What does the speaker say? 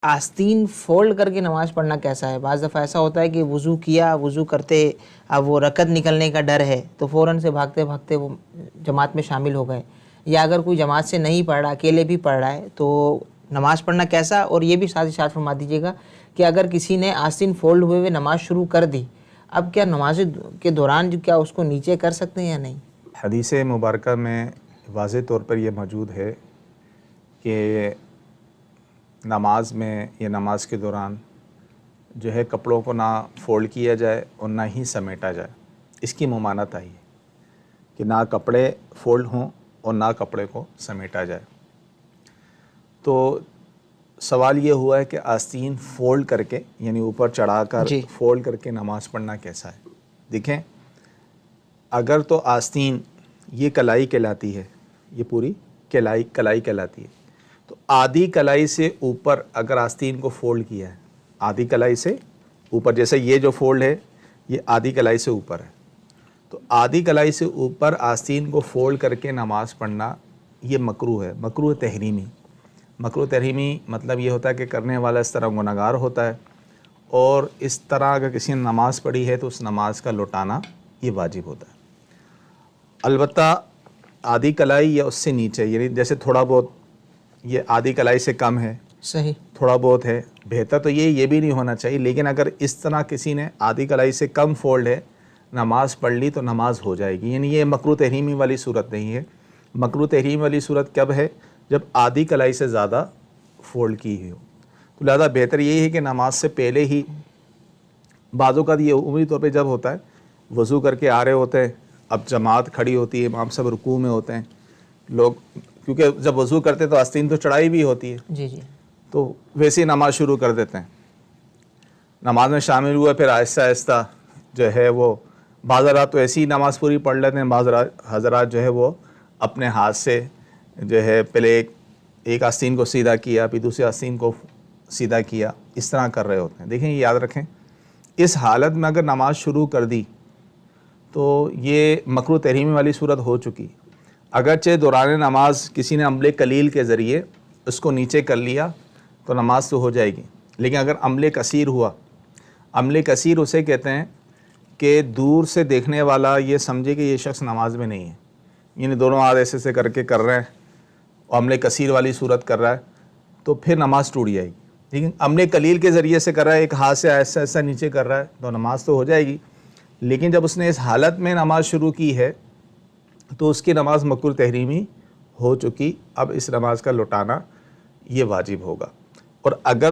آستین fold کر کے نماز پڑھنا کیسا ہے؟ بعض دفعہ ایسا ہوتا ہے کہ وضو کیا، وضو کرتے اب وہ رکعت نکلنے کا ڈر ہے تو فوراً سے بھاگتے بھاگتے وہ جماعت میں شامل ہو گئے، یا اگر کوئی جماعت سے نہیں پڑھ رہا، اکیلے بھی پڑھ رہا ہے تو نماز پڑھنا کیسا؟ اور یہ بھی ساتھ ہی ساتھ فرما دیجیے گا کہ اگر کسی نے آستین فولڈ ہوئے نماز شروع کر دی، اب کیا نماز کے دوران کیا اس کو نیچے کر سکتے ہیں یا نہیں؟ حدیث مبارکہ میں واضح طور پر یہ موجود ہے کہ نماز میں یا نماز کے دوران جو ہے کپڑوں کو نہ فولڈ کیا جائے اور نہ ہی سمیٹا جائے۔ اس کی ممانعت آئی ہے کہ نہ کپڑے فولڈ ہوں اور نہ کپڑے کو سمیٹا جائے۔ تو سوال یہ ہوا ہے کہ آستین فولڈ کر کے یعنی اوپر چڑھا کر فولڈ کر کے نماز پڑھنا کیسا ہے؟ دیکھیں، اگر تو آستین یہ کلائی کہلاتی ہے، یہ پوری کلائی کہلاتی ہے، تو آدھی کلائی سے اوپر اگر آستین کو فولڈ کیا ہے، آدھی کلائی سے اوپر، جیسے یہ جو فولڈ ہے یہ آدھی کلائی سے اوپر ہے، تو آدھی کلائی سے اوپر آستین کو فولڈ کر کے نماز پڑھنا یہ مکروہ ہے، مکروہ تحریمی۔ مکروہ تحریمی مطلب یہ ہوتا ہے کہ کرنے والا اس طرح گنہگار ہوتا ہے، اور اس طرح اگر کسی نے نماز پڑھی ہے تو اس نماز کا لوٹانا یہ واجب ہوتا ہے۔ البتہ آدھی کلائی یا اس سے نیچے، یعنی جیسے تھوڑا بہت یہ آدھی کلائی سے کم ہے، صحیح، تھوڑا بہت ہے، بہتر تو یہ بھی نہیں ہونا چاہیے، لیکن اگر اس طرح کسی نے آدھی کلائی سے کم فولڈ ہے نماز پڑھ لی تو نماز ہو جائے گی، یعنی یہ مکروہ تحریمی والی صورت نہیں ہے۔ مکروہ تحریمی والی صورت کب ہے؟ جب آدھی کلائی سے زیادہ فولڈ کی ہو۔ تو لہذا بہتر یہی ہے کہ نماز سے پہلے ہی، بعض اوقات یہ عمومی طور پہ جب ہوتا ہے وضو کر کے آ رہے ہوتے ہیں، اب جماعت کھڑی ہوتی ہے، امام سب رکوع میں ہوتے ہیں، لوگ کیونکہ جب وضو کرتے تو آستین تو چڑھائی بھی ہوتی ہے، جی جی، تو ویسے ہی نماز شروع کر دیتے ہیں، نماز میں شامل ہوئے، پھر آہستہ آہستہ جو ہے وہ بعض حضرات تو ایسی ہی نماز پوری پڑھ لیتے ہیں، بعض حضرات جو ہے وہ اپنے ہاتھ سے جو ہے پہلے ایک آستین کو سیدھا کیا، پھر دوسری آستین کو سیدھا کیا، اس طرح کر رہے ہوتے ہیں۔ دیکھیں، یہ یاد رکھیں، اس حالت میں اگر نماز شروع کر دی تو یہ مکروہ تحریمی والی صورت ہو چکی۔ اگرچہ دوران نماز کسی نے عمل قلیل کے ذریعے اس کو نیچے کر لیا تو نماز تو ہو جائے گی، لیکن اگر عمل کثیر ہوا، عمل کثیر اسے کہتے ہیں کہ دور سے دیکھنے والا یہ سمجھے کہ یہ شخص نماز میں نہیں ہے، یعنی دونوں ہاتھ ایسے سے کر کے کر رہے ہیں اور عمل کثیر والی صورت کر رہا ہے، تو پھر نماز ٹوٹ جائے گی۔ لیکن عمل قلیل کے ذریعے سے کر رہا ہے، ایک ہاتھ سے ایسا ایسا نیچے کر رہا ہے، تو نماز تو ہو جائے گی، لیکن جب اس نے اس حالت میں نماز شروع کی ہے تو اس کی نماز مکروہ تحریمی ہو چکی۔ اب اس نماز کا لوٹانا یہ واجب ہوگا۔ اور اگر